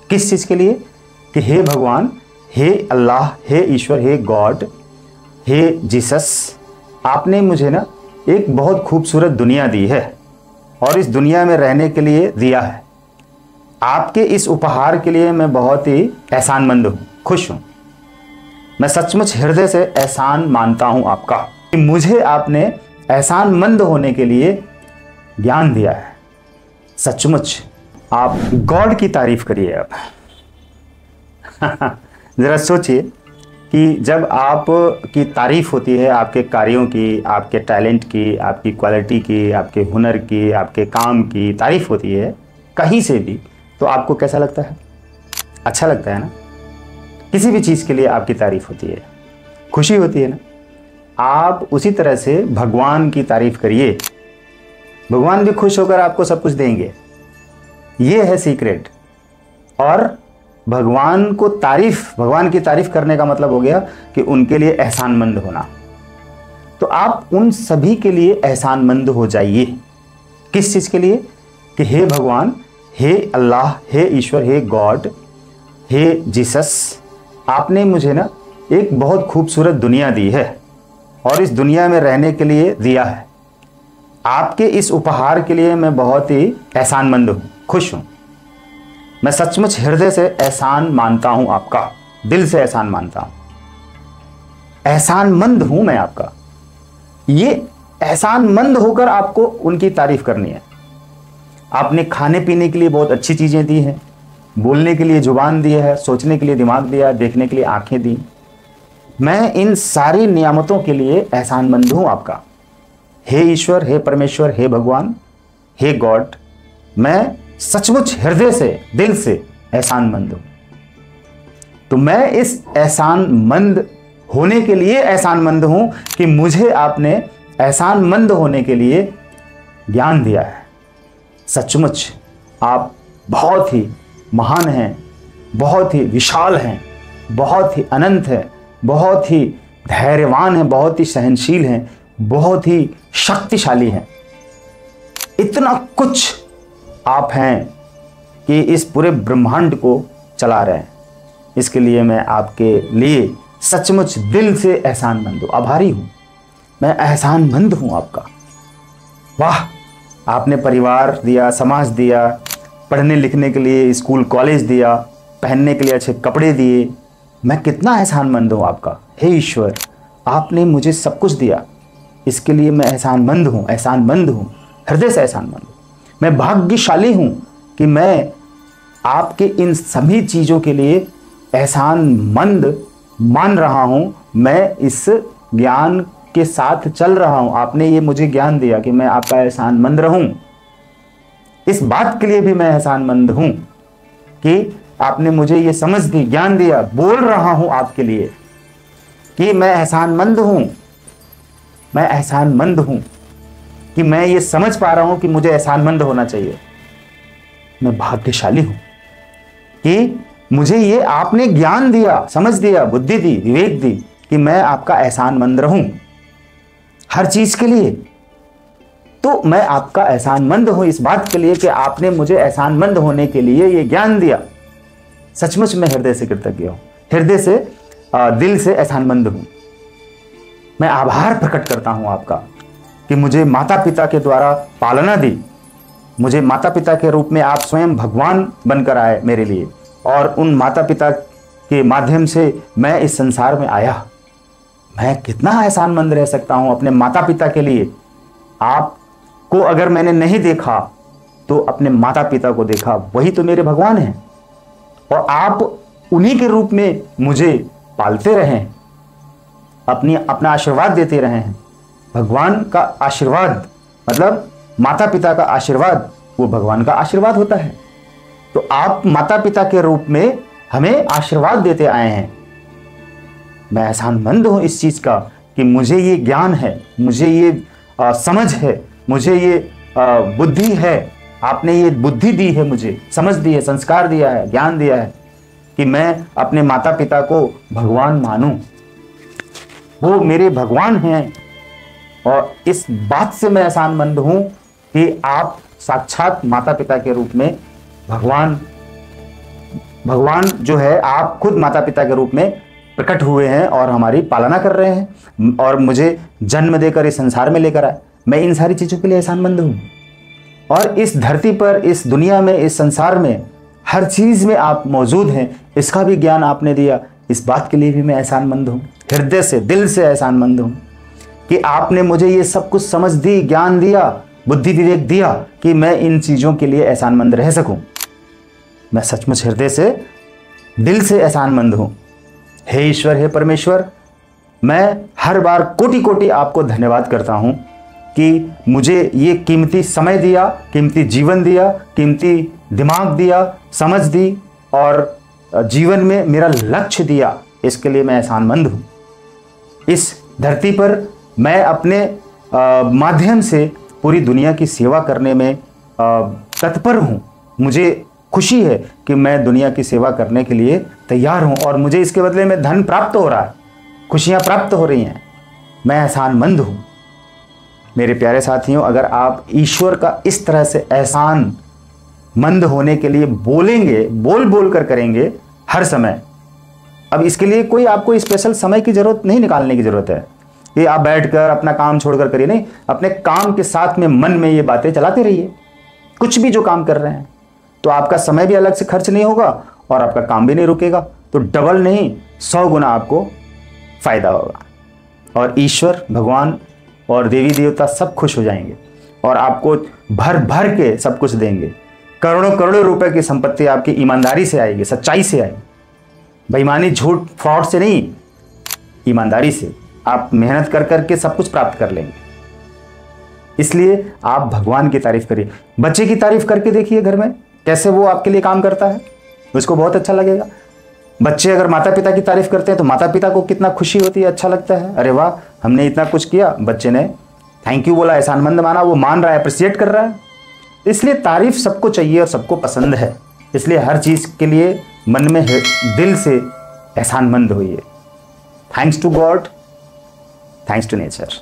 किस चीज़ के लिए? कि हे भगवान, हे अल्लाह, हे ईश्वर, हे गॉड, हे जीसस, आपने मुझे ना एक बहुत खूबसूरत दुनिया दी है और इस दुनिया में रहने के लिए दिया है। आपके इस उपहार के लिए मैं बहुत ही एहसानमंद हूँ, खुश हूँ। मैं सचमुच हृदय से एहसान मानता हूँ आपका कि मुझे आपने एहसानमंद होने के लिए ज्ञान दिया है। सचमुच आप गॉड की तारीफ करिए अब। ज़रा सोचिए कि जब आप की तारीफ होती है, आपके कार्यों की, आपके टैलेंट की, आपकी क्वालिटी की, आपके हुनर की, आपके काम की तारीफ होती है कहीं से भी, तो आपको कैसा लगता है? अच्छा लगता है ना? किसी भी चीज़ के लिए आपकी तारीफ होती है, खुशी होती है ना? आप उसी तरह से भगवान की तारीफ करिए, भगवान भी खुश होकर आपको सब कुछ देंगे। ये है सीक्रेट। और भगवान की तारीफ करने का मतलब हो गया कि उनके लिए एहसानमंद होना। तो आप उन सभी के लिए एहसानमंद हो जाइए। किस चीज़ के लिए? कि हे भगवान, हे अल्लाह, हे ईश्वर, हे गॉड, हे जीसस, आपने मुझे ना एक बहुत खूबसूरत दुनिया दी है और इस दुनिया में रहने के लिए दिया है। आपके इस उपहार के लिए मैं बहुत ही एहसानमंद हूँ, खुश हूँ। मैं सचमुच हृदय से एहसान मानता हूँ आपका, दिल से एहसान मानता हूँ। एहसानमंद हूँ मैं आपका। ये एहसानमंद होकर आपको उनकी तारीफ करनी है। आपने खाने पीने के लिए बहुत अच्छी चीज़ें दी हैं, बोलने के लिए जुबान दी है, सोचने के लिए दिमाग दिया, देखने के लिए आंखें दी। मैं इन सारी नियामतों के लिए एहसानमंद हूँ आपका। हे ईश्वर, हे परमेश्वर, हे भगवान, हे गॉड, मैं सचमुच हृदय से, दिल से एहसानमंद हूँ। तो मैं इस एहसानमंद होने के लिए एहसानमंद हूँ कि मुझे आपने एहसानमंद होने के लिए ज्ञान दिया है। सचमुच आप बहुत ही महान हैं, बहुत ही विशाल हैं, बहुत ही अनंत हैं, बहुत ही धैर्यवान हैं, बहुत ही सहनशील हैं, बहुत ही शक्तिशाली हैं। इतना कुछ आप हैं कि इस पूरे ब्रह्मांड को चला रहे हैं। इसके लिए मैं आपके लिए सचमुच दिल से एहसानमंद हूँ, आभारी हूँ। मैं एहसानमंद हूँ आपका। वाह, आपने परिवार दिया, समाज दिया, पढ़ने लिखने के लिए स्कूल कॉलेज दिया, पहनने के लिए अच्छे कपड़े दिए। मैं कितना एहसानमंद हूँ आपका। हे ईश्वर, आपने मुझे सब कुछ दिया, इसके लिए मैं एहसानमंद हूँ, एहसानमंद हूँ, हृदय से एहसानमंद हूँ। मैं भाग्यशाली हूँ कि मैं आपके इन सभी चीज़ों के लिए एहसानमंद मान रहा हूँ। मैं इस ज्ञान के साथ चल रहा हूँ। आपने ये मुझे ज्ञान दिया कि मैं आपका एहसानमंद रहूँ। इस बात के लिए भी मैं एहसानमंद हूँ कि आपने मुझे ये समझ दी, ज्ञान दिया। बोल रहा हूँ आपके लिए कि मैं एहसानमंद हूँ। मैं एहसानमंद हूँ कि मैं ये समझ पा रहा हूँ कि मुझे एहसानमंद होना चाहिए। मैं भाग्यशाली हूँ कि मुझे ये आपने ज्ञान दिया, समझ दिया, बुद्धि दी, विवेक दी कि मैं आपका एहसानमंद रहूँ हर चीज़ के लिए। तो मैं आपका एहसानमंद हूँ इस बात के लिए कि आपने मुझे एहसानमंद होने के लिए ये ज्ञान दिया। सचमुच मैं हृदय से कृतज्ञ हूँ, हृदय से, दिल से एहसानमंद हूँ। मैं आभार प्रकट करता हूँ आपका कि मुझे माता पिता के द्वारा पालना दी। मुझे माता पिता के रूप में आप स्वयं भगवान बनकर आए मेरे लिए, और उन माता पिता के माध्यम से मैं इस संसार में आया। मैं कितना एहसानमंद रह सकता हूँ अपने माता पिता के लिए। आपको अगर मैंने नहीं देखा तो अपने माता पिता को देखा, वही तो मेरे भगवान हैं। और आप उन्हीं के रूप में मुझे पालते रहे, अपना आशीर्वाद देते रहे हैं। भगवान का आशीर्वाद मतलब माता पिता का आशीर्वाद, वो भगवान का आशीर्वाद होता है। तो आप माता पिता के रूप में हमें आशीर्वाद देते आए हैं। मैं एहसानमंद हूँ इस चीज़ का कि मुझे ये ज्ञान है, मुझे ये समझ है, मुझे ये बुद्धि है। आपने ये बुद्धि दी है, मुझे समझ दी है, संस्कार दिया है, ज्ञान दिया है कि मैं अपने माता पिता को भगवान मानूं। वो मेरे भगवान हैं और इस बात से मैं एहसानमंद हूँ कि आप साक्षात माता पिता के रूप में भगवान भगवान जो है आप खुद माता पिता के रूप में प्रकट हुए हैं और हमारी पालना कर रहे हैं और मुझे जन्म देकर इस संसार में लेकर आए। मैं इन सारी चीज़ों के लिए एहसानमंद हूँ। और इस धरती पर, इस दुनिया में, इस संसार में हर चीज़ में आप मौजूद हैं, इसका भी ज्ञान आपने दिया। इस बात के लिए भी मैं एहसानमंद हूँ, हृदय से, दिल से एहसानमंद हूँ कि आपने मुझे ये सब कुछ समझ दी, ज्ञान दिया, बुद्धि विवेक दिया कि मैं इन चीज़ों के लिए एहसानमंद रह सकूं। मैं सचमुच हृदय से, दिल से एहसानमंद हूं। हे ईश्वर, हे परमेश्वर, मैं हर बार कोटि कोटि आपको धन्यवाद करता हूं कि मुझे ये कीमती समय दिया, कीमती जीवन दिया, कीमती दिमाग दिया, समझ दी और जीवन में मेरा लक्ष्य दिया। इसके लिए मैं एहसानमंद हूँ। इस धरती पर मैं अपने माध्यम से पूरी दुनिया की सेवा करने में तत्पर हूँ। मुझे खुशी है कि मैं दुनिया की सेवा करने के लिए तैयार हूँ और मुझे इसके बदले में धन प्राप्त हो रहा है, खुशियाँ प्राप्त हो रही हैं। मैं एहसानमंद हूँ। मेरे प्यारे साथियों, अगर आप ईश्वर का इस तरह से एहसानमंद होने के लिए बोलेंगे, बोल बोल कर करेंगे हर समय, अब इसके लिए कोई आपको स्पेशल समय की ज़रूरत नहीं, निकालने की ज़रूरत है कि आप बैठकर अपना काम छोड़कर करिए। नहीं, अपने काम के साथ में मन में ये बातें चलाते रहिए। कुछ भी जो काम कर रहे हैं तो आपका समय भी अलग से खर्च नहीं होगा और आपका काम भी नहीं रुकेगा। तो डबल नहीं, 100 गुना आपको फायदा होगा और ईश्वर, भगवान और देवी देवता सब खुश हो जाएंगे और आपको भर भर के सब कुछ देंगे। करोड़ों करोड़ों रुपए की संपत्ति आपकी ईमानदारी से आएगी, सच्चाई से आएगी, बेईमानी, झूठ, फ्रॉड से नहीं, ईमानदारी से आप मेहनत कर करके सब कुछ प्राप्त कर लेंगे। इसलिए आप भगवान की तारीफ करिए। बच्चे की तारीफ करके देखिए घर में कैसे वो आपके लिए काम करता है, उसको बहुत अच्छा लगेगा। बच्चे अगर माता पिता की तारीफ करते हैं तो माता पिता को कितना खुशी होती है, अच्छा लगता है। अरे वाह, हमने इतना कुछ किया, बच्चे ने थैंक यू बोला, एहसानमंद माना, वो मान रहा है, अप्रिशिएट कर रहा है। इसलिए तारीफ सबको चाहिए और सबको पसंद है। इसलिए हर चीज़ के लिए मन में दिल से एहसानमंद होइए। Thanks to God, thanks to nature.